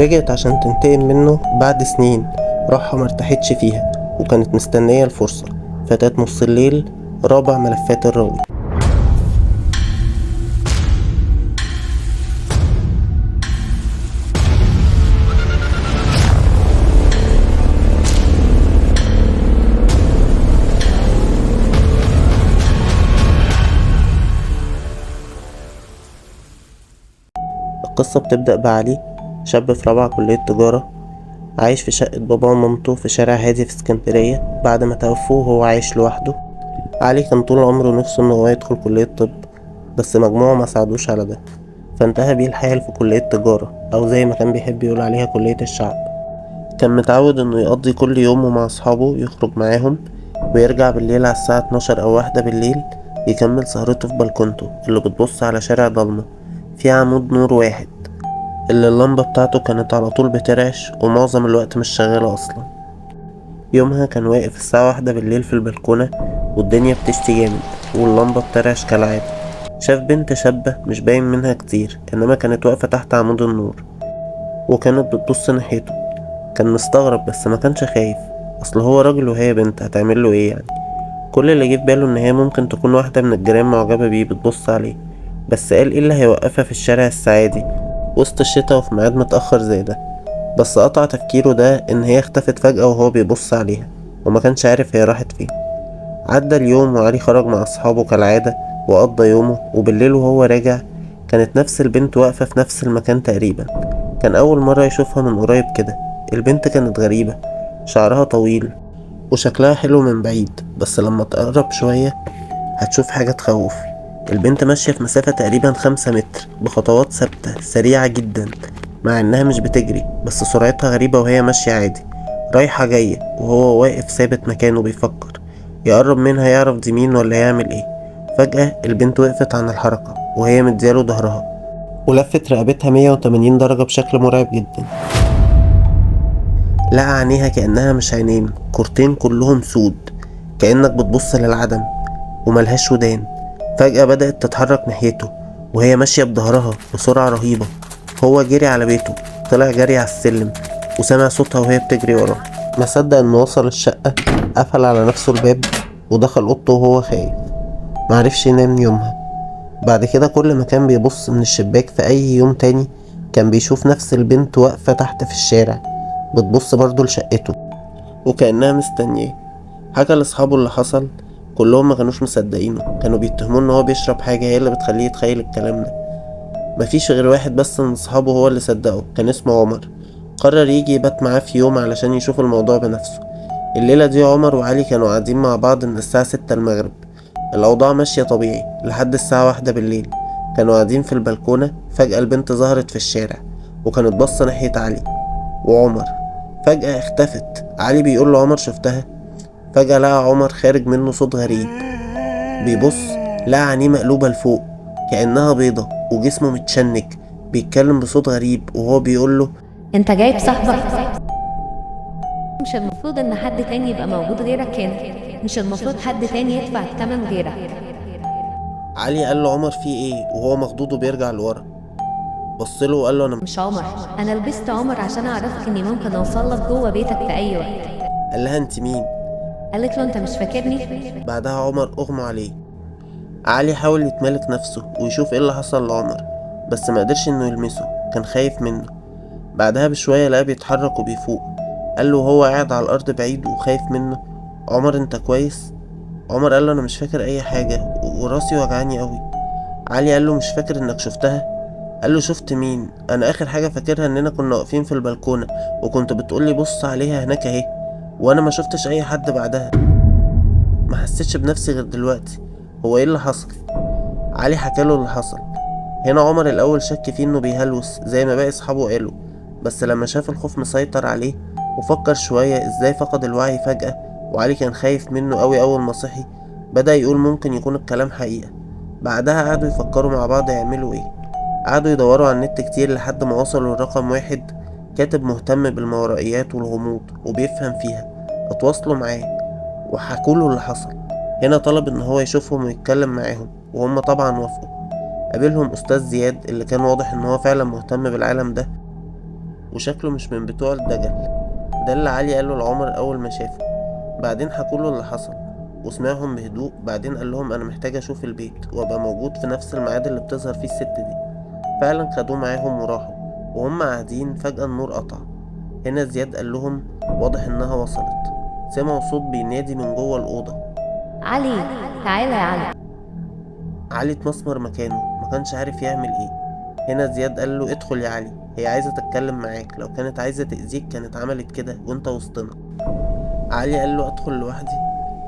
رجعت عشان تنتقم منه بعد سنين راحة مرتاحتش فيها، وكانت مستنية الفرصة. فتاة نص الليل، رابع ملفات الراوي. القصة بتبدأ بعلي، شاب في رابعة كلية تجارة، عايش في شقة باباه ومامته في شارع هادي في اسكندرية بعد ما توفوا وهو عايش لوحده. علي كان طول عمره نفسه إن هو يدخل كلية طب، بس مجموعه ما ساعدوش على ده، فانتهى بيه الحال في كلية تجارة، أو زي ما كان بيحب يقول عليها كلية الشعب. كان متعود إنه يقضي كل يومه مع أصحابه، يخرج معاهم ويرجع بالليل على الساعة 12 أو 1 بالليل، يكمل سهرته في بلكونته اللي بتبص على شارع ضلمة فيه عمود نور واحد، اللي اللمبة بتاعته كانت على طول بترعش ومعظم الوقت مش شغالة أصلا. يومها كان واقف الساعة 1 بالليل في البلكونة، والدنيا بتشتي جامد واللمبة بترعش كالعادة. شاف بنت شابة مش باين منها كتير، إنما كانت واقفة تحت عمود النور وكانت بتبص ناحيته. كان مستغرب بس ما كانش خايف، أصل هو راجل وهي بنت، هتعمله ايه يعني؟ كل اللي جه في باله إن هي ممكن تكون واحدة من الجيران معجبة بيه بتبص عليه، بس قال ايه اللي هيوقفها في الشارع الساعة دي وسط الشتا وفي ميعاد متأخر زي ده؟ بس قطع تفكيره ده إن هي اختفت فجأة وهو بيبص عليها، وما كانش عارف هي راحت فين. عدى اليوم وعلي خرج مع أصحابه كالعادة وقضى يومه، وبالليل وهو راجع كانت نفس البنت واقفة في نفس المكان تقريبا. كان أول مرة يشوفها من قريب كده. البنت كانت غريبة، شعرها طويل وشكلها حلو من بعيد، بس لما تقرب شوية هتشوف حاجة تخوف. البنت ماشية في مسافة تقريبا 5 متر بخطوات ثابتة سريعة جدا، مع انها مش بتجري، بس سرعتها غريبة وهي ماشية عادي، رايحة جاية وهو واقف ثابت مكانه بيفكر يقرب منها يعرف دي مين ولا يعمل ايه. فجأة البنت وقفت عن الحركة وهي مدياله ظهرها، ولفت رقبتها 180 درجة بشكل مرعب جدا. لقى عينيها كأنها مش عينين، كورتين كلهم سود، كأنك بتبص للعدم، وملهاش ودان. فجأة بدأت تتحرك ناحيته وهي ماشية بظهرها بسرعة رهيبة. هو جري على بيته، طلع جري على السلم وسمع صوتها وهي بتجري وراه. ما صدق انه وصل الشقة، قفل على نفسه الباب ودخل اوضته وهو خايف. معرفش ينام يومها. بعد كده كل ما كان بيبص من الشباك في اي يوم تاني كان بيشوف نفس البنت واقفة تحت في الشارع بتبص برضه لشقته وكأنها مستنياه. حكى لاصحابه اللي حصل، كلهم ما كانوش مصدقينه، كانوا بيتهموه ان هو بيشرب حاجة هي اللي بتخليه يتخيل الكلام ده. مفيش غير واحد بس من اصحابه هو اللي صدقه، كان اسمه عمر. قرر يجي يبات معاه في يوم علشان يشوف الموضوع بنفسه. الليلة دي عمر وعلي كانوا قاعدين مع بعض من الساعة 6 المغرب. الأوضاع ماشية طبيعي لحد الساعة 1 بالليل. كانوا قاعدين في البلكونة، فجأة البنت ظهرت في الشارع وكانت باصة ناحية علي وعمر. فجأة اختفت. علي بيقول له عمر شفتها؟ فجأة لقى عمر خارج منه صوت غريب، بيبص لقى عينيه مقلوبة لفوق كأنها بيضة وجسمه متشنج، بيتكلم بصوت غريب وهو بيقول له انت جايب صاحبك؟ مش المفروض ان حد تاني يبقى موجود غيرك هنا؟ مش المفروض حد تاني يدفع الثمن غيرك؟ علي قال له عمر فيه ايه وهو مخضوض وبيرجع لورا. بصله وقال له انا مش عمر، انا لبست عمر عشان اعرفك اني ممكن اوصل لك جوه بيتك في اي وقت. قال لها انت مين؟ قالت له انت مش فاكرني؟ بعدها عمر اغمى عليه. علي حاول يتمالك نفسه ويشوف ايه اللي حصل لعمر، بس ما قدرش انه يلمسه، كان خايف منه. بعدها بشوية لقاه بيتحرك وبيفوق. قال له هو قاعد على الارض بعيد وخايف منه، عمر انت كويس؟ عمر قال له انا مش فاكر اي حاجة وراسي وجعاني قوي. علي قال له مش فاكر انك شفتها؟ قال له شفت مين؟ انا اخر حاجة فاكرها اننا كنا واقفين في البلكونة وكنت بتقولي بص عليها هناك اهي، وانا ما شفتش اي حد بعدها، ما حسيتش بنفسي غير دلوقتي. هو ايه اللي حصل؟ علي حكاله اللي حصل. هنا عمر الاول شك فيه انه بيهلوس زي ما باقي اصحابه قالوا، بس لما شاف الخوف مسيطر عليه وفكر شوية ازاي فقد الوعي فجأة وعلي كان خايف منه قوي اول ما صحي، بدأ يقول ممكن يكون الكلام حقيقة. بعدها قعدوا يفكروا مع بعض يعملوا ايه. قعدوا يدوروا على النت كتير لحد ما وصلوا لرقم واحد، كاتب مهتم بالماورائيات والغموض وبيفهم فيها. اتواصلوا معاه وحكوله اللي حصل. هنا طلب ان هو يشوفهم ويتكلم معاهم وهم طبعا وافقوا. قابلهم استاذ زياد اللي كان واضح ان هو فعلا مهتم بالعالم ده، وشكله مش من بتوع الدجل. ده اللي علي قاله لعمر أول ما شافه. بعدين حكوله اللي حصل وسمعهم بهدوء. بعدين قال لهم أنا محتاج أشوف البيت وأبقى موجود في نفس الميعاد اللي بتظهر فيه الست دي. فعلا خدوه معاهم وراحوا، وهم قاعدين فجأة النور قطع. هنا زياد قال لهم واضح إنها وصلت. سمعوا صوت بينادي من جوه الأوضة: علي، تعالى يا علي. علي اتمسمر مكانه، ما كانش عارف يعمل ايه. هنا زياد قال له ادخل يا علي، هي عايزة تتكلم معاك، لو كانت عايزة تأذيك كانت عملت كده وانت وسطنا. علي قال له ادخل لوحدي؟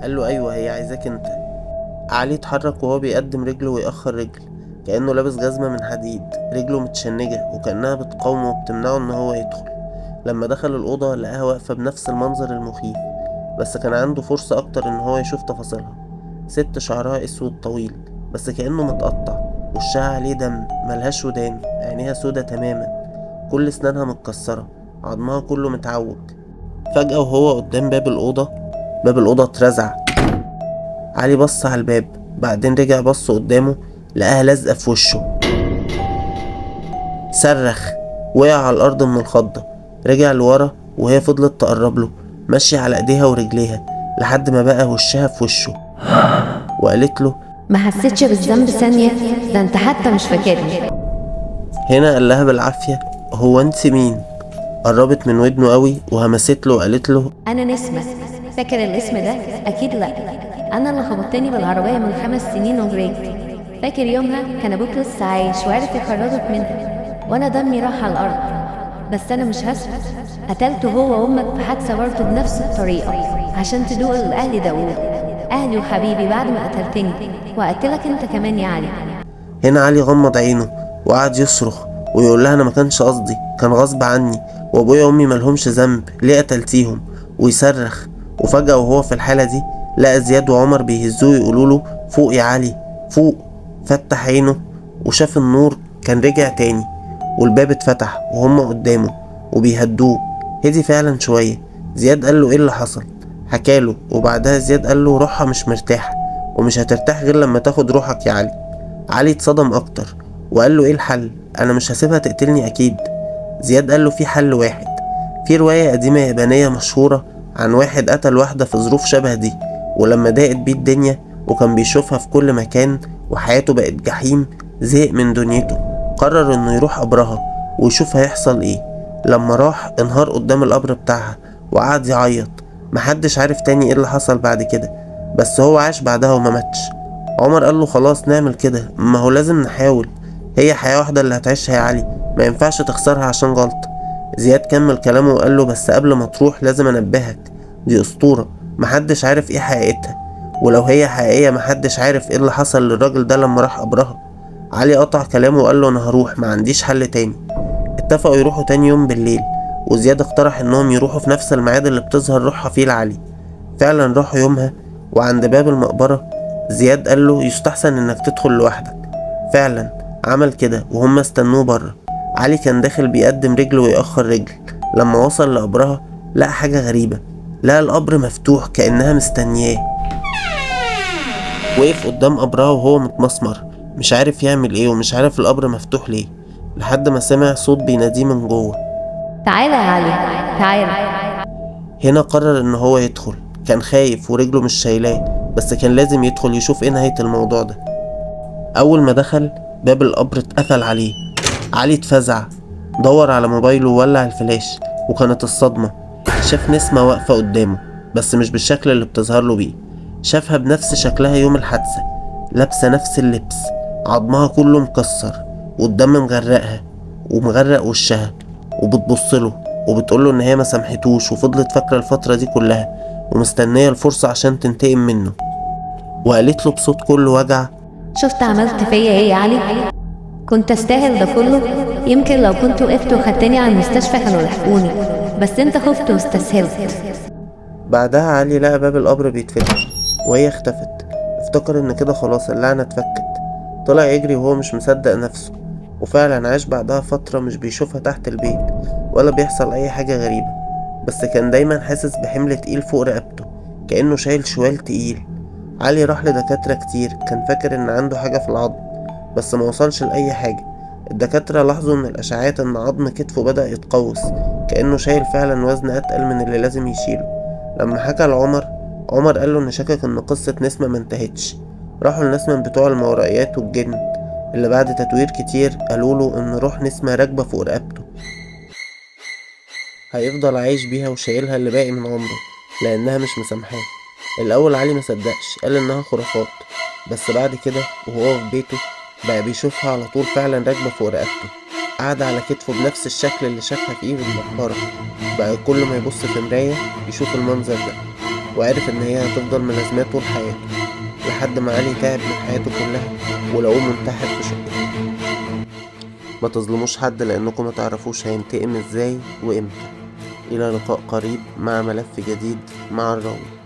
قال له ايوه، هي عايزاك انت. علي اتحرك وهو بيقدم رجله ويأخر رجل، كأنه لابس جزمة من حديد. رجله متشنجة وكأنها بتقاومه وبتمنعه ان هو يدخل. لما دخل الأوضة لقاها واقفة بنفس المنظر المخيف، بس كان عنده فرصة اكتر ان هو يشوف تفاصيلها. ست شعرها اسود طويل بس كأنه متقطع، وشها عليه دم، ملهاش ودان، عينيها سودا تماما، كل اسنانها متكسرة، عظمها كله متعوج. فجأة وهو قدام باب الأوضة اترزع. علي بص على الباب، بعدين رجع بص قدامه، لقاها لازقة في وشه. صرخ، وقع على الأرض من الخضة. رجع لورا وهي فضلت تقرب له، ماشية على ايديها ورجليها لحد ما بقى وشها في وشه، وقالت له ما حسيتش بالذنب ثانية؟ ده انت حتى مش فاكرني. هنا قال لها بالعافية هو انت مين؟ قربت من ودنه قوي وهمست له وقالت له انا نسمة، فاكر الاسم ده؟ اكيد لا، انا اللي خبطتني بالعربية من 5 سنين وجريت. فاكر يومها كان ابوك لسه عايش وعرف يخرجك منها، وانا دمي راح على الارض. بس انا مش هسكت، قتلته هو وامك في حادثة برضه بنفس الطريقة عشان تدوق الاهل داوود، اهلي وحبيبي بعد ما قتلتني، وقتلك انت كمان يا علي. هنا علي غمض عينه وقعد يصرخ ويقول لها انا ما كانش قصدي، كان غصب عني، وابويا وامي ملهمش ذنب، ليه قتلتيهم؟ ويصرخ. وفجأة وهو في الحالة دي لقى زياد وعمر بيهزوه يقولوا له فوق يا علي فوق. فتح عينه وشاف النور كان رجع تاني، والباب اتفتح وهم قدامه وبيهدوه. هدي فعلا شوية. زياد قال له ايه اللي حصل؟ حكاله، وبعدها زياد قال له روحها مش مرتاحة، ومش هترتاح غير لما تاخد روحك يا علي. علي اتصدم اكتر وقال له ايه الحل؟ انا مش هسيبها تقتلني اكيد. زياد قال له في حل واحد. في رواية قديمة يابانية مشهورة عن واحد قتل واحدة في ظروف شبه دي، ولما ضاقت بيه الدنيا وكان بيشوفها في كل مكان وحياته بقت جحيم، زهق من دنيته، قرر انه يروح قبرها ويشوف هيحصل ايه. لما راح انهار قدام القبر بتاعها وقعد يعيط. محدش عارف تاني ايه اللي حصل بعد كده، بس هو عاش بعدها وما ماتش. عمر قال له خلاص نعمل كده، ما هو لازم نحاول، هي حياة واحدة اللي هتعيشها يا علي، ما ينفعش تخسرها عشان غلطة. زياد كمل كلامه وقال له بس قبل ما تروح لازم انبهك، دي اسطورة محدش عارف ايه حقيقتها، ولو هي حقيقية محدش عارف ايه اللي حصل للراجل ده لما راح قبرها. علي قطع كلامه وقال له انا هروح، ما عنديش حل تاني. اتفقوا يروحوا تاني يوم بالليل، وزياد اقترح انهم يروحوا في نفس الميعاد اللي بتظهر روحها فيه لعلي. فعلا راحوا يومها، وعند باب المقبرة زياد قال له يستحسن انك تدخل لوحدك. فعلا عمل كده وهم استنوه بره. علي كان داخل بيقدم رجل ويأخر رجل. لما وصل لقبرها لقى حاجة غريبة، لقى القبر مفتوح كأنها مستنياه. وقف قدام قبرها وهو متمسمر، مش عارف يعمل ايه ومش عارف القبر مفتوح ليه، لحد ما سمع صوت بيناديه من جوه: تعالى يا علي، تعالى. هنا قرر ان هو يدخل. كان خايف ورجله مش شايلاه، بس كان لازم يدخل يشوف ايه نهاية الموضوع ده. اول ما دخل باب القبر اتقفل عليه. علي اتفزع، دور على موبايله وولع الفلاش، وكانت الصدمة. شاف نسمة واقفة قدامه، بس مش بالشكل اللي بتظهر له بيه. شافها بنفس شكلها يوم الحادثة، لابسة نفس اللبس، عظمها كله مكسر والدم مغرقها ومغرق وشها، وبتبصله وبتقوله ان هي ما سامحتوش وفضلت فاكرة الفترة دي كلها ومستنية الفرصة عشان تنتقم منه. وقالت له بصوت كله وجع: شفت عملت فيا ايه يا علي؟ كنت استاهل ده كله؟ يمكن لو كنت وقفت وخدتني على المستشفى كانوا لحقوني، بس انت خفت واستسهلت. بعدها علي لقى باب القبر بيتفتح وهي اختفت. افتكر ان كده خلاص اللعنة اتفكت. طلع يجري وهو مش مصدق نفسه، وفعلا عاش بعدها فترة مش بيشوفها تحت البيت ولا بيحصل اي حاجة غريبة، بس كان دايما حاسس بحمل تقيل فوق رقبته، كأنه شايل شوال تقيل. علي راح لدكاترة كتير، كان فاكر ان عنده حاجة في العظم، بس ما وصلش لأي حاجة. الدكاترة لاحظوا من الأشعاعات إن عظم كتفه بدأ يتقوس، كأنه شايل فعلا وزن أتقل من اللي لازم يشيله. لما حكى لعمر، عمر قاله إن شكك إن قصة نسمة منتهتش. راحوا لناس من بتوع الماورائيات والجن، اللي بعد تتوير كتير قالوله إن روح نسمة راكبة فوق رقبته، هيفضل عايش بيها وشايلها اللي باقي من عمره، لأنها مش مسامحاه. الأول علي مصدقش، قال إنها خرافات، بس بعد كده وهو في بيته بقى بيشوفها على طول فعلا راكبة فوق رقبته، قاعدة على كتفه بنفس الشكل اللي شافها فيه في المقبرة. بقى كل ما يبص في مراية يشوف المنظر ده، وعرف إن هي هتفضل ملازماه طول حياته، لحد ما علي تعب من حياته كلها ولقوه منتحر في شقته. ما تظلموش حد، لأنكم ما تعرفوش هينتقم ازاي وامتى. إلى لقاء قريب مع ملف جديد مع الراوي.